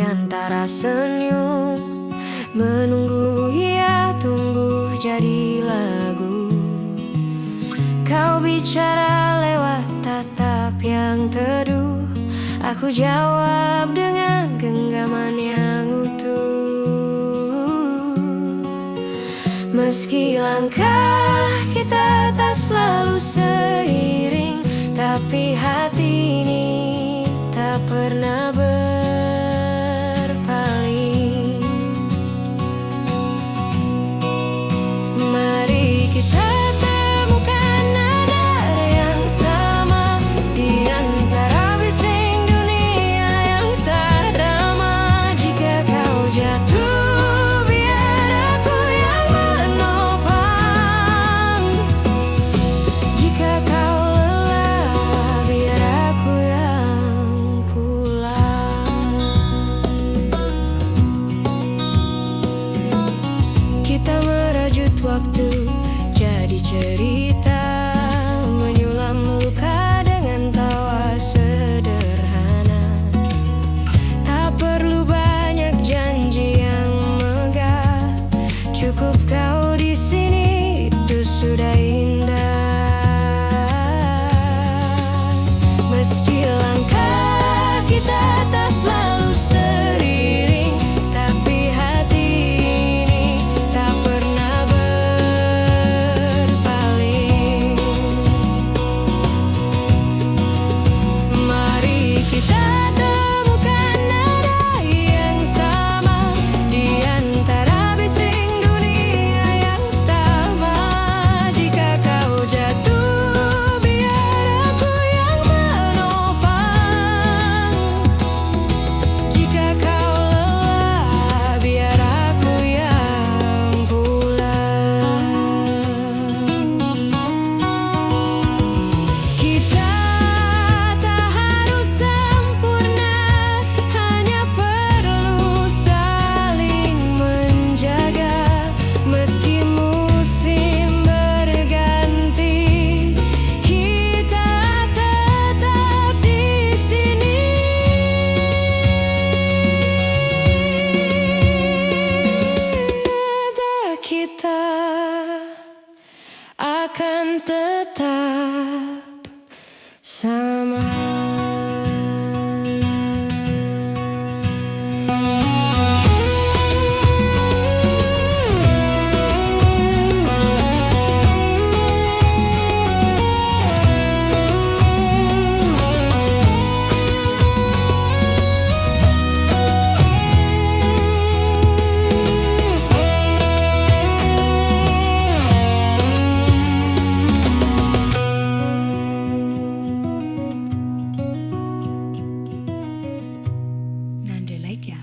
antara senyum, menunggu ia tumbuh jadi lagu. Kau bicara lewat tatap yang teduh, aku jawab dengan genggaman yang utuh. Meski langkah kita tak selalu seiring, tapi hati ini tak pernah berpaling. Mari kita temukan nada yang sama di antara bising dunia yang tak ramah. Jika kau jatuh, biar aku yang menopang. Jika kau lelah, biar aku yang pulang. Kita merajut waktu jadi cerita, menyulam luka dengan tawa sederhana. Tak perlu banyak janji yang megah, cukup kau di sini, itu sudah indah. Meski langkah kita tak selalu seiring, tapi hati ini tak pernah berpaling. Mari kita temukan nada yang sama di antara bising dunia yang tamat. Jika kau jatuh, biar aku yang menopang. Jika kau lelah, biar aku yang pulang. Kita tak harus sempurna, hanya perlu saling menjaga. Meski musim berganti, kita tetap di sini. Nada kita akan tetap sama. Nandelaika.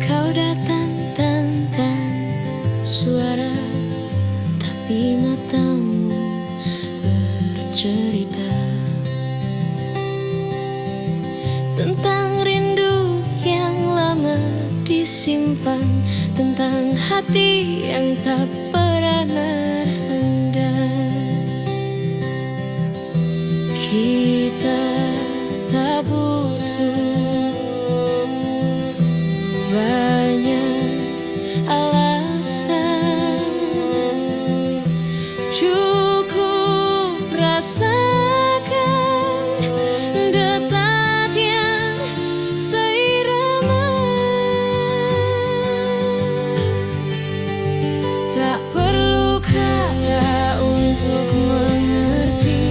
Kau datang tanpa suara, tapi matamu bercerita tentang rindu yang lama disimpan, tentang hati yang tak pernah handal. Kita tak butuh banyak alasan, cukup rasakan detak yang seirama. Tak perlu kata untuk mengerti,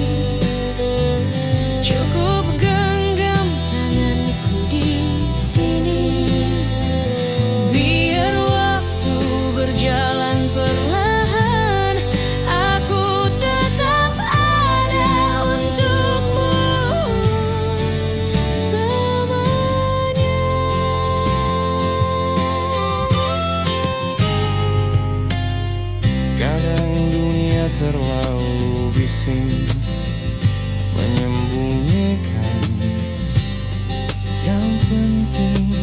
cukup genggam tanganku di sini. Biar waktu berjalan perlahan, aku tetap ada untukmu selamanya. Kadang dunia terlalu bising, menyembunyikan yang penting.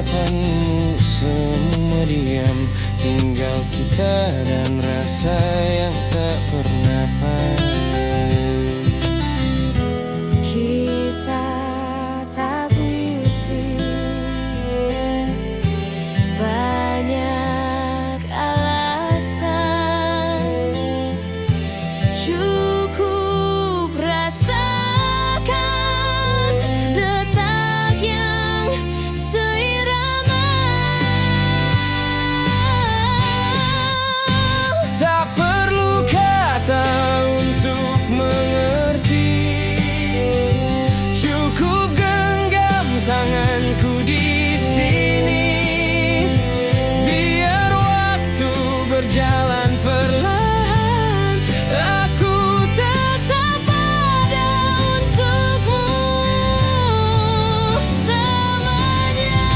harapanmu semua diam, tinggal kita dan rasa yang tak pernah paham. Kita tak berisi banyak alasan, cukup rasakan detak yang seirama. Tak perlu kata untuk mengerti, cukup genggam tanganku di sini. Biar waktu berjalan perlahan, aku Tetap ada untukmu selamanya.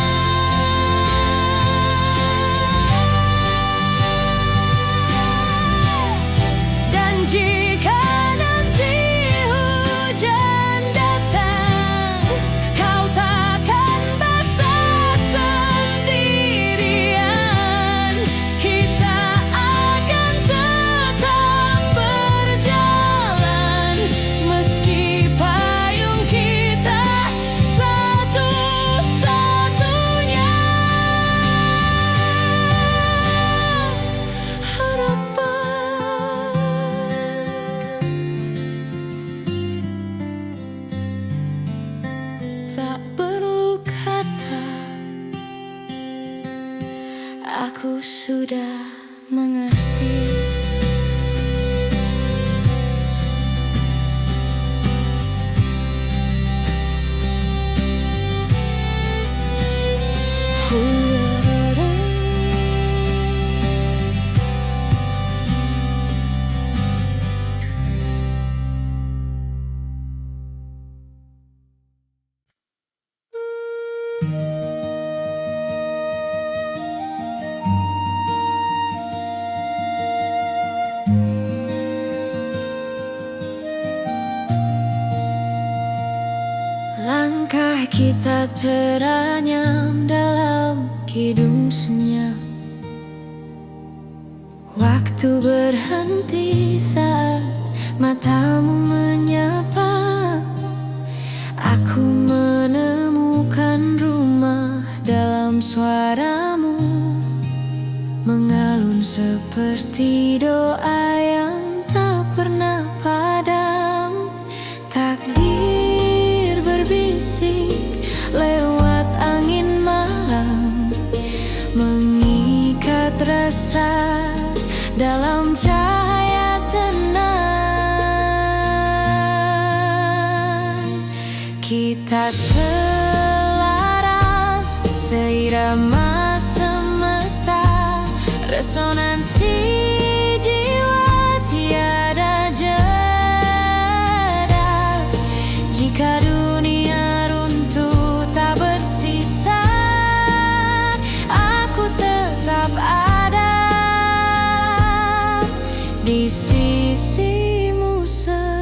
Dan jika nanti hujan datang, kau takkan basah sendirian. Kita akan tetap berjalan, meski payung kita satu-satunya harapan. Tak perlu kata, aku sudah mengerti. Langkah kita teranyam dalam kidung senyap. Waktu berhenti saat matamu menyapa. Aku menemukan rumah dalam suaramu, mengalun seperti doa yang tak pernah padam. Takdir berbisik lewat angin malam, mengikat rasa dalam cahaya tenang. Kita selaras, seirama semesta, resonansi jiwa tiada jeda. Jika dunia runtuh tak bersisa, aku tetap ada di sisimu selamanya.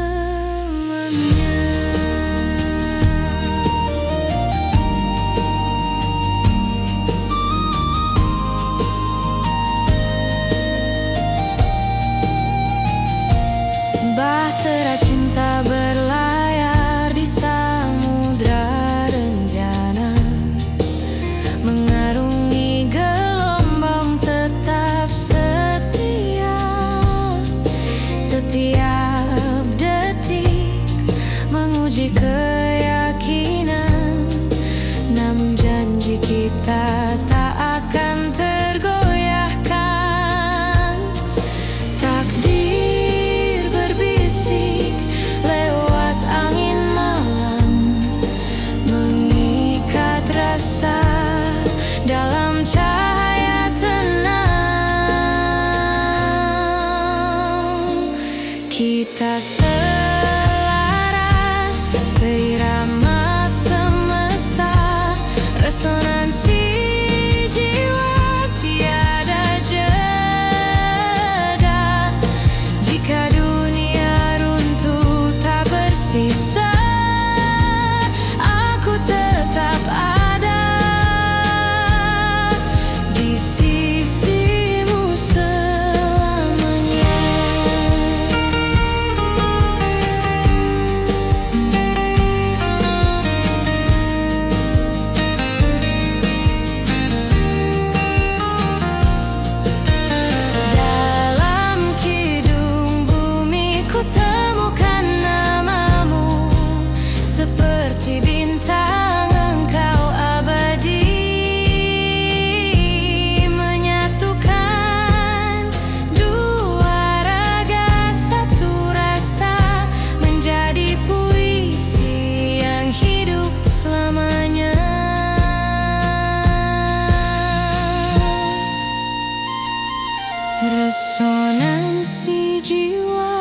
Resonansi jiwa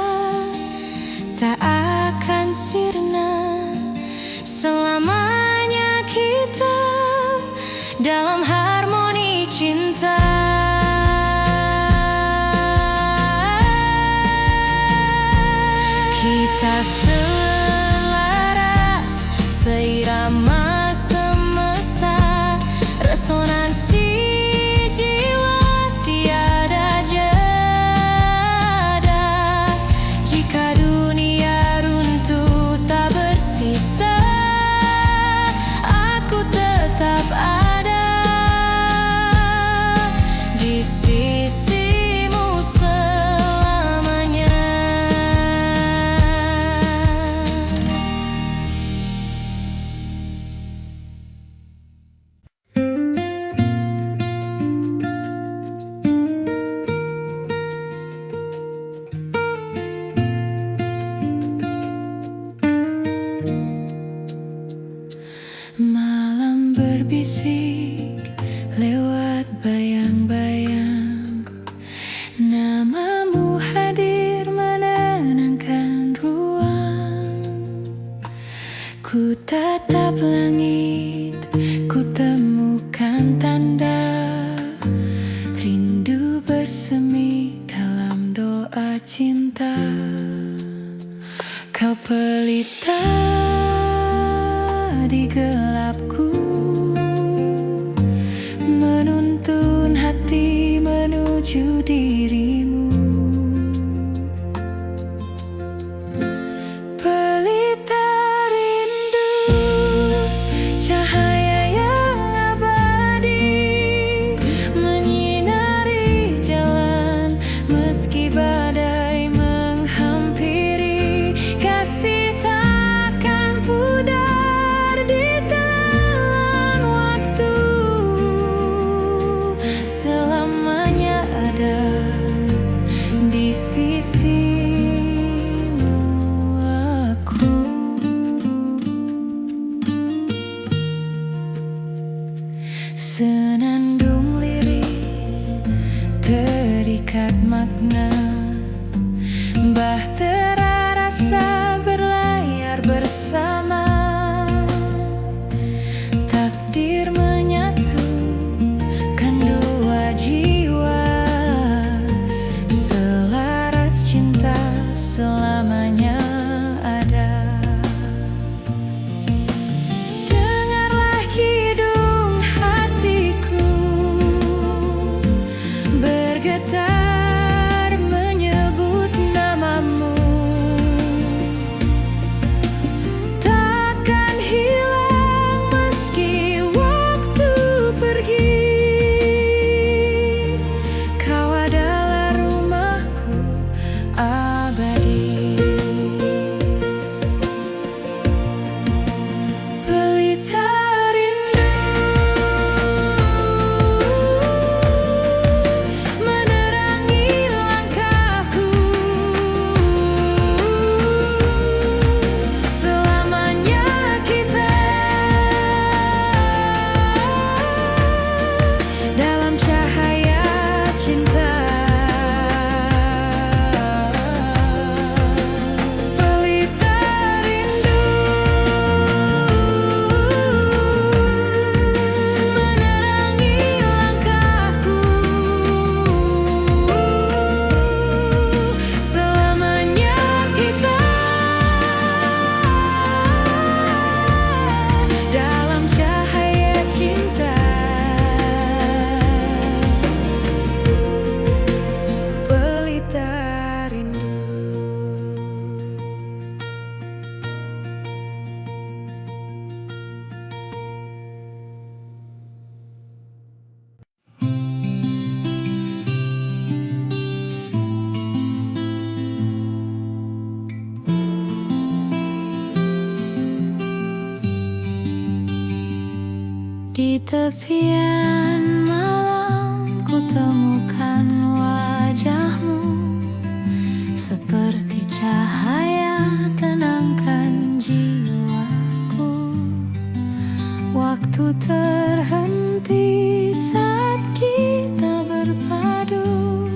tak akan sirna selamanya kita dalam harmoni cinta. Kita selaras seirama semesta, resonansi jiwa tiada jeda. Jika dunia runtuh tak bersisa, aku tetap ada di sisimu selamanya. Malam berbisik lewat bayang-bayang, namamu hadir menenangkan ruang. Ku tatap langit, ku temukan tanda rindu bersemi dalam doa cinta. Kau pelita di gelapku, menuntun hati menuju dirimu. Pelita rindu, cahaya yang abadi, menyinari jalan meski badai menghampiri. Kasih takkan pudar di telan waktu, selamanya ada di sisimu aku. Senandung lirik terikat makna, bahtera rasa berlayar bersama. Takdir menyatukan dua jiwa, selaras cinta selamanya ada. Dengarlah kidung hatiku bergetar menyebut namamu. Takkan hilang meski waktu pergi, kau adalah rumahku abadi. Pelita rindu menerangi langkahku, selamanya kita dalam cahaya cinta. Pelita rindu menerangi langkahku, selamanya kita dalam cahaya cinta. Pelita rindu. Di tepian malam ku temukan wajahmu, seperti cahaya tenangkan jiwaku. Waktu terhenti saat kita berpadu,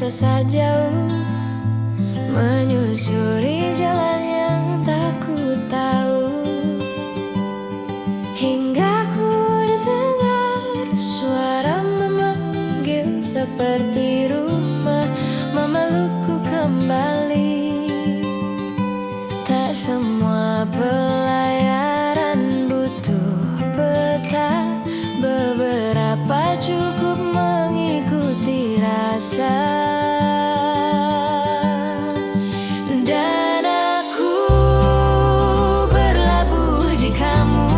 tersesat jauh, menyusuri jalan yang tak ku tahu, hingga ku dengar suara memanggil seperti rumah memelukku kembali. Tak semua pelayaran butuh peta, beberapa cukup mengikuti rasa. Dan aku berlabuh di kamu,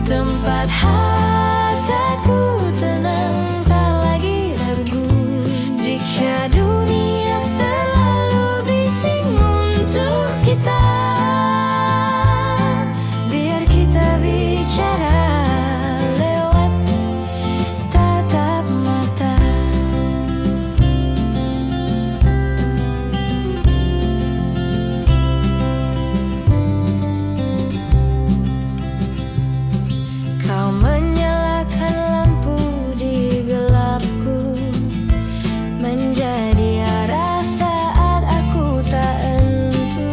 tempat hatiku tenang, tak lagi ragu. Jika dunia terlalu bising untuk kita, biar kita bicara lewat tatap mata. Kau menyalakan lampu di gelapku, menjadi arah saat aku tak entu.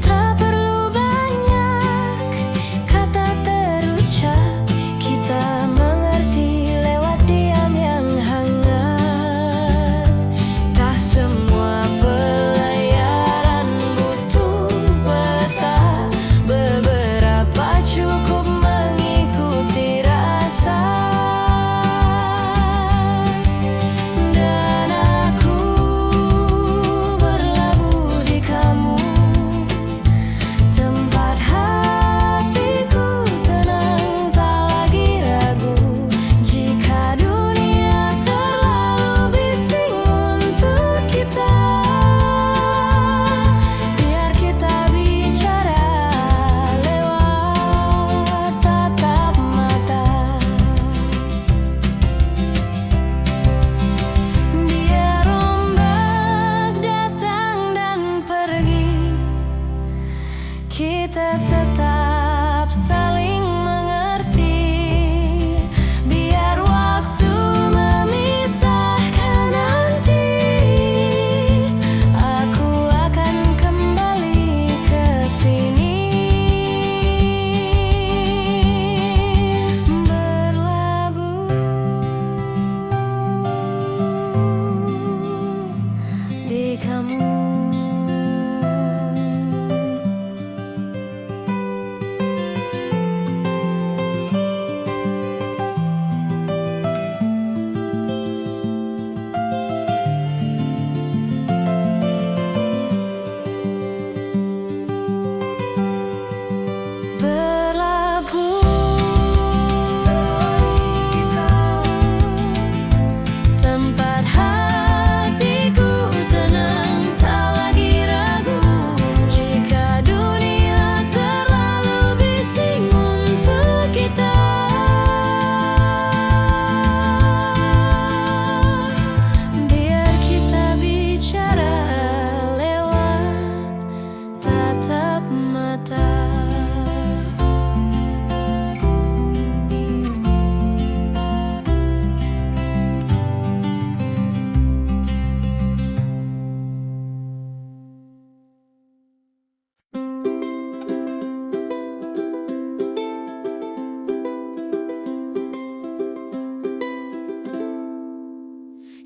Tak perlu banyak kata terucap, kita mengerti lewat diam yang hangat. Tak semua pelayaran butuh peta, beberapa cukup mengikuti rasa. Dan aku berlabuh di kamu, tempat hatiku tenang, tak lagi ragu. Jika dunia terlalu bising untuk kita, biar kita bicara lewat tatap mata. Biar ombak datang dan pergi, kita tetap saling mengerti. Biar waktu memisahkan nanti, aku akan kembali ke sini. Berlabuh di kamu. Tempat hatiku tenang, tak lagi ragu. Jika dunia terlalu bising untuk kita, biar kita bicara lewat tatap mata.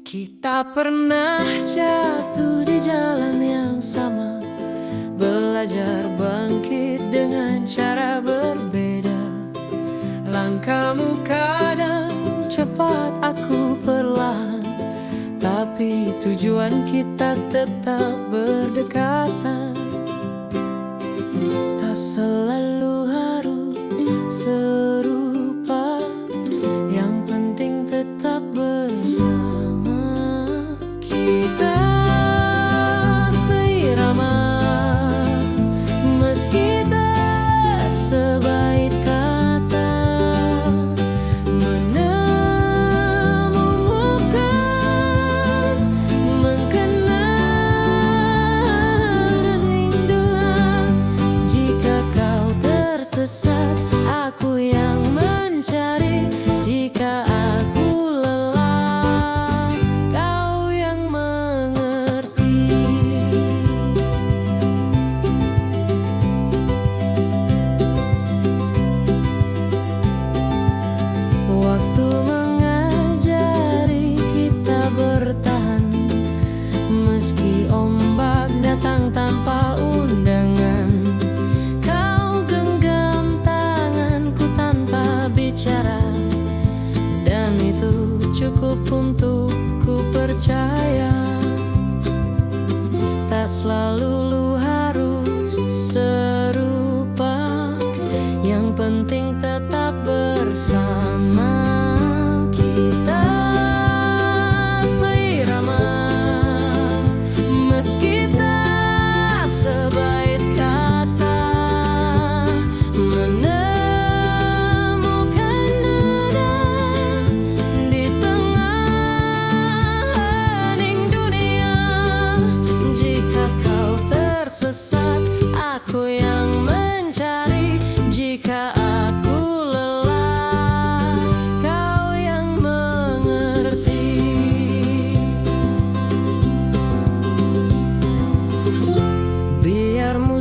Kita pernah jatuh di jalan yang sama, belajar bangkit dengan cara berbeda. Langkahmu kadang cepat, aku perlahan, tapi tujuan kita tetap berdekatan. Tak selalu harus serupa, yang penting tetap bersama. Kita seirama, meski tak sebaik kata, menemukan, mengenal dan rindu. Jika kau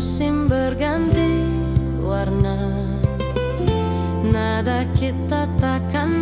musim berganti warna, nada kita takkan